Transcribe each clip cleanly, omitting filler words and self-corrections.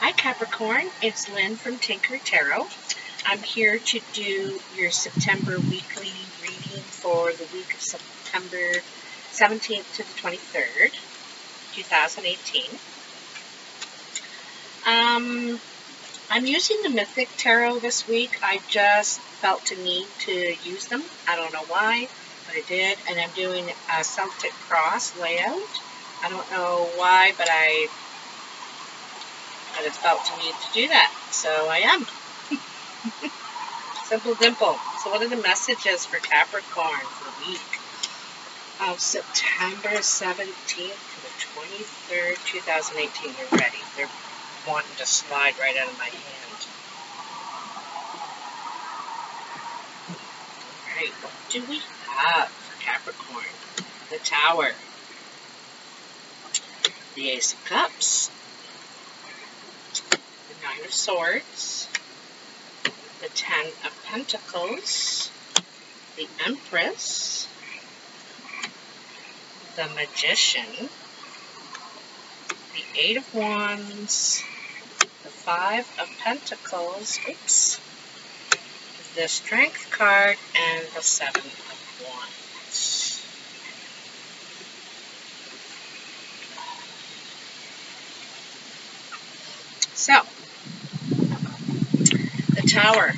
Hi Capricorn, it's Lynn from Tinker Tarot. I'm here to do your September weekly reading for the week of September 17th to the 23rd, 2018. I'm using the Mythic Tarot this week. I just felt a need to use them. I don't know why, but I did. And I'm doing a Celtic cross layout. I don't know why, but I felt a need to do that. So I am. Simple dimple. So what are the messages for Capricorn for the week of September 17th to the 23rd, 2018? They're ready. They're wanting to slide right out of my hand. Alright, what do we have for Capricorn? The Tower. The Ace of Cups. The Nine of Swords. The Ten of Pentacles. The Empress. The Magician. The Eight of Wands. The Five of Pentacles. Oops. The Strength card and the Seven of Wands. So, the Tower.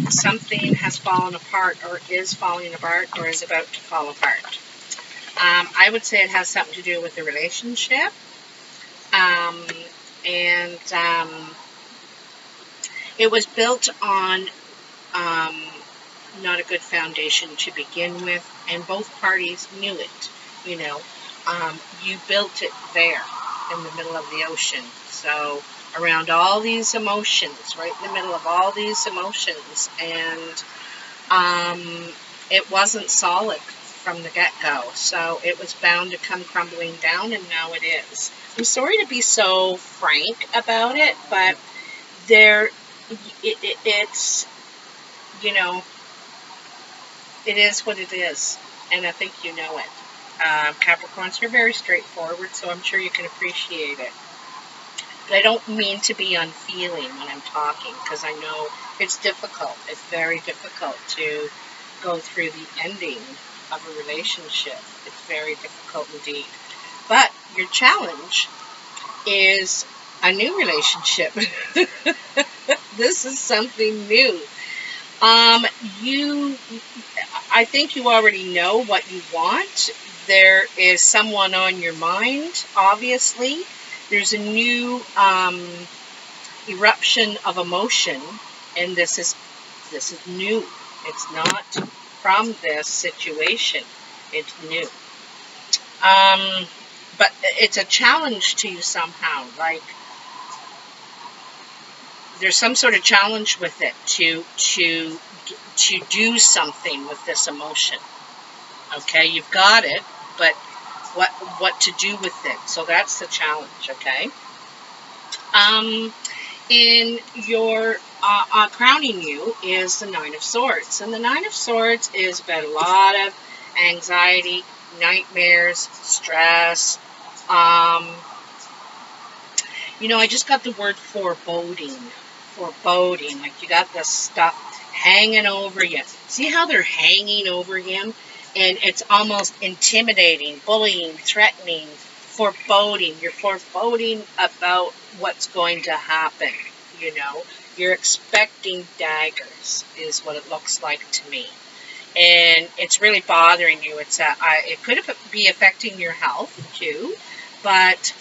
Something has fallen apart or is falling apart or is about to fall apart. I would say it has something to do with the relationship. It was built on not a good foundation to begin with, and both parties knew it. You know, you built it there in the middle of the ocean. So around all these emotions, right in the middle of all these emotions, and it wasn't solid from the get-go, so it was bound to come crumbling down, and now it is. I'm sorry to be so frank about it, but it's, you know, it is what it is, and I think you know it. Capricorns are very straightforward, so I'm sure you can appreciate it. But I don't mean to be unfeeling when I'm talking, because I know it's difficult. It's very difficult to go through the ending of a relationship. It's very difficult indeed. But your challenge is a new relationship. This is something new. I think you already know what you want. There is someone on your mind, obviously. There's a new eruption of emotion, and this is new. It's not from this situation. It's new. But it's a challenge to you somehow. Like, there's some sort of challenge with it to do something with this emotion. Okay, you've got it, but what to do with it? So that's the challenge. Okay. In your crowning you is the Nine of Swords, and the Nine of Swords is about a lot of anxiety, nightmares, stress. You know, I just got the word foreboding. Foreboding, like you got this stuff hanging over you. See how they're hanging over him? And it's almost intimidating, bullying, threatening, foreboding. You're foreboding about what's going to happen, you know. You're expecting daggers is what it looks like to me. And it's really bothering you. It could be affecting your health too, but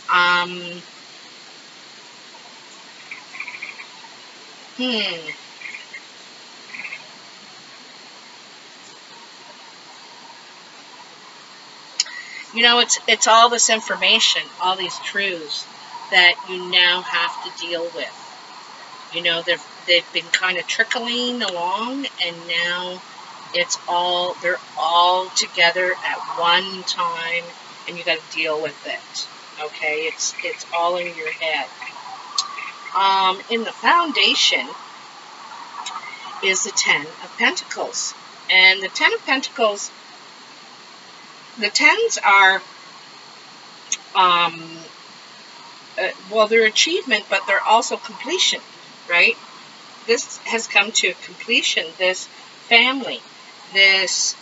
you know, it's all this information, all these truths that you now have to deal with. You know, they've been kind of trickling along, and now they're all together at one time, and you got to deal with it. Okay, it's all in your head. In the foundation is the Ten of Pentacles, and the Ten of Pentacles. The tens are well, they're achievement, but they're also completion, right? This has come to completion, this family, this,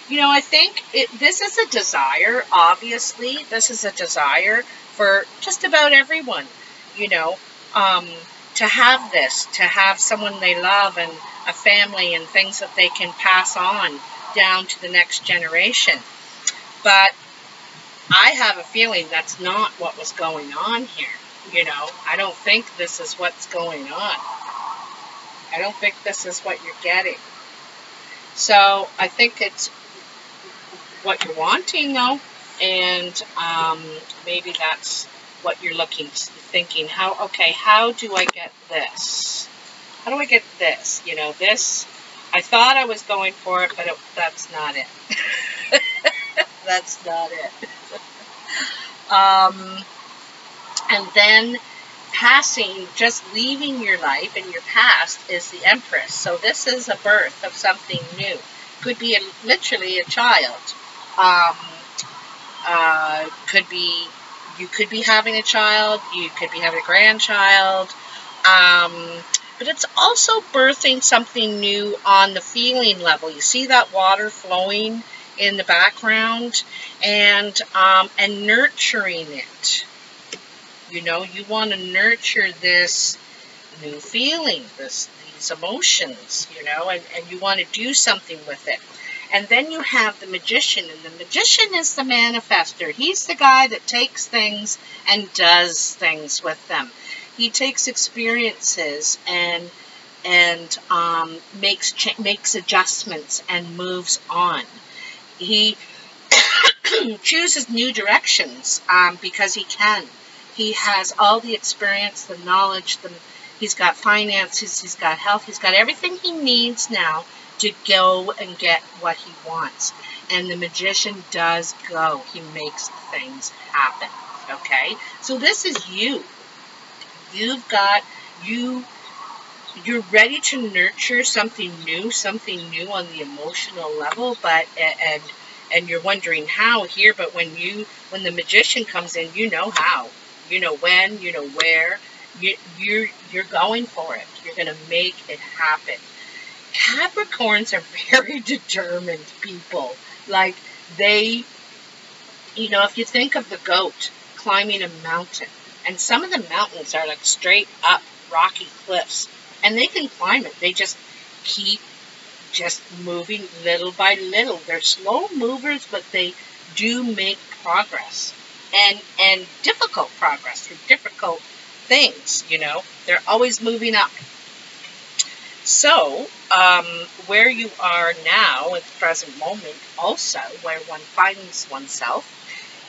you know, I think this is a desire, obviously. This is a desire for just about everyone, you know, to have this, to have someone they love and a family and things that they can pass on down to the next generation. But I have a feeling that's not what was going on here, you know. I don't think this is what's going on. I don't think this is what you're getting. So I think it's what you're wanting, though, and maybe that's what you're thinking. How do I get this? How do I get this? You know, this, I thought I was going for it, but that's not it. That's not it. And then passing, just leaving your life and your past is the Empress. So this is a birth of something new. Could be literally a child. You could be having a child. You could be having a grandchild. But it's also birthing something new on the feeling level. You see that water flowing in the background, and nurturing it. You know, you want to nurture this new feeling, these emotions, you know, and you want to do something with it. And then you have the Magician, and the Magician is the manifester. He's the guy that takes things and does things with them. He takes experiences and makes adjustments and moves on. He chooses new directions because he can. He has all the experience, the knowledge, he's got finances, he's got health, he's got everything he needs now to go and get what he wants. And the Magician does go. He makes things happen. Okay? So this is you. You're ready to nurture something new on the emotional level, but and you're wondering how here, but when the Magician comes in, you know how. You know when, you know where. You're going for it. You're going to make it happen. Capricorns are very determined people. Like, they, you know, if you think of the goat climbing a mountain, and some of the mountains are like straight up rocky cliffs, and they can climb it. They just keep just moving little by little. They're slow movers, but they do make progress, and difficult progress through difficult things, you know. They're always moving up. So, where you are now at the present moment, also, where one finds oneself,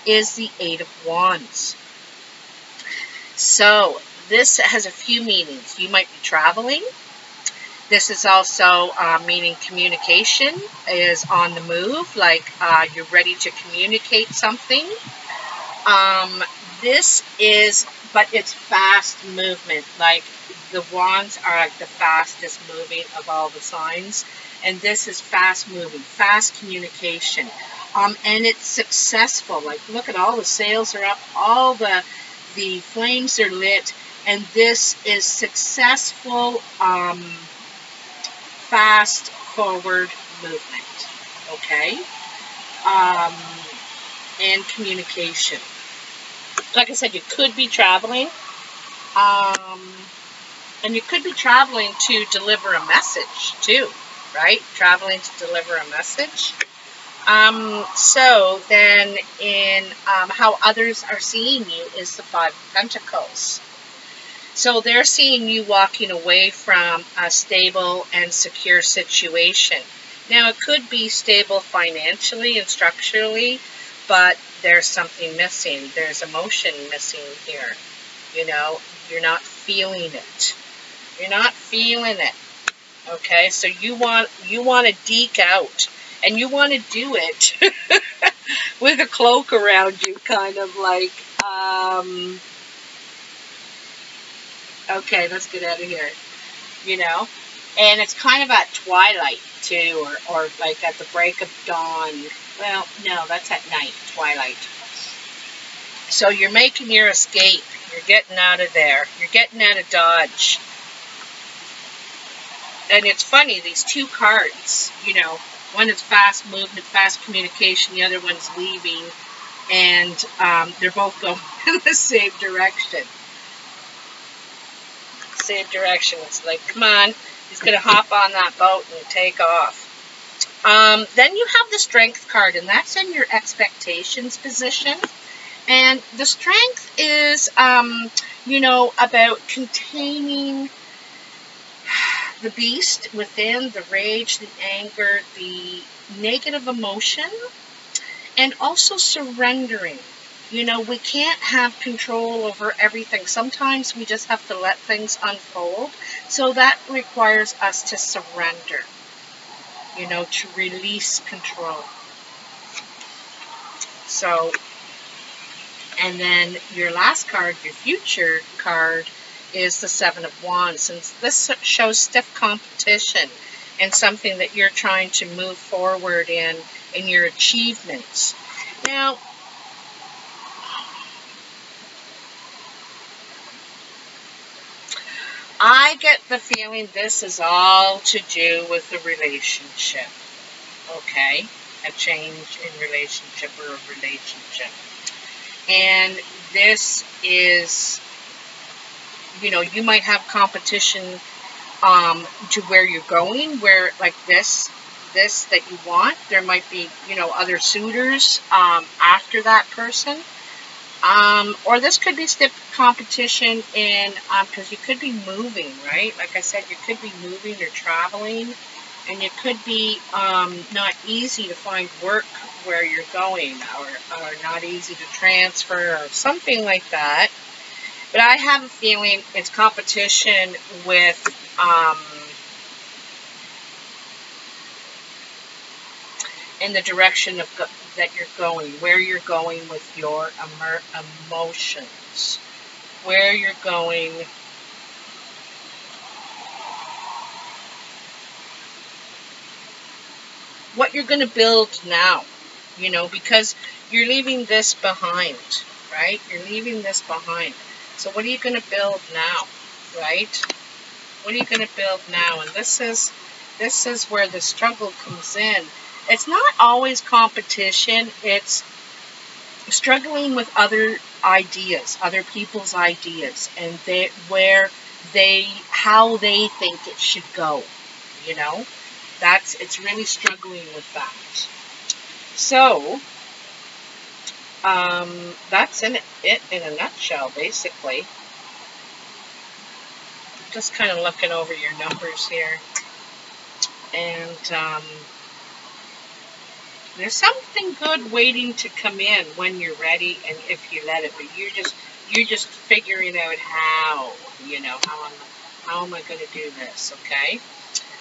is the Eight of Wands. So, this has a few meanings. You might be traveling. This is also meaning communication is on the move, like you're ready to communicate something. This is, but it's fast movement. Like, the wands are like the fastest moving of all the signs. And this is fast moving, fast communication. And it's successful. Like, look at all the sails are up, all the flames are lit. And this is successful, fast forward movement. Okay? And communication. Like I said, you could be traveling. And you could be traveling to deliver a message, too. Right? Traveling to deliver a message. So then in how others are seeing you is the Five of Pentacles. So they're seeing you walking away from a stable and secure situation. Now, it could be stable financially and structurally, but there's something missing. There's emotion missing here. You know, you're not feeling it. You're not feeling it. Okay, so you want to deke out, and you want to do it with a cloak around you, kind of like, okay, let's get out of here, you know, and it's kind of at twilight, too, or like at the break of dawn. Well, no, that's at night, twilight. So you're making your escape. You're getting out of there. You're getting out of Dodge. And it's funny, these two cards, you know, one is fast movement, fast communication, the other one's leaving, and they're both going in the same direction. Same direction. It's like, come on, he's going to hop on that boat and take off. Then you have the Strength card, and that's in your expectations position. And the Strength is, you know, about containing the beast within, the rage, the anger, the negative emotion, and also surrendering. You know, we can't have control over everything. Sometimes we just have to let things unfold. So that requires us to surrender, you know, to release control. So, and then your last card, your future card, is the Seven of Wands. Since this shows stiff competition and something that you're trying to move forward in your achievements. Now, I get the feeling this is all to do with the relationship. Okay? A change in relationship or a relationship. And this is, you know, you might have competition to where you're going, where like this that you want. There might be, you know, other suitors after that person. Or this could be stiff competition in, because you could be moving, right? Like I said, you could be moving or traveling, and it could be not easy to find work where you're going, or not easy to transfer, or something like that. But I have a feeling it's competition with in the direction of that you're going, where you're going with your emotions, where you're going, what you're going to build now, you know, because you're leaving this behind, right? You're leaving this behind. So what are you going to build now, right? What are you going to build now? And this is where the struggle comes in. It's not always competition. It's struggling with other ideas, other people's ideas, and how they think it should go. You know, it's really struggling with that. So that's it in a nutshell, basically. Just kind of looking over your numbers here, and there's something good waiting to come in when you're ready and if you let it. But you're just figuring out how, you know, how am I going to do this, okay?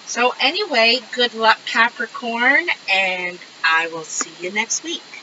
So anyway, good luck, Capricorn, and I will see you next week.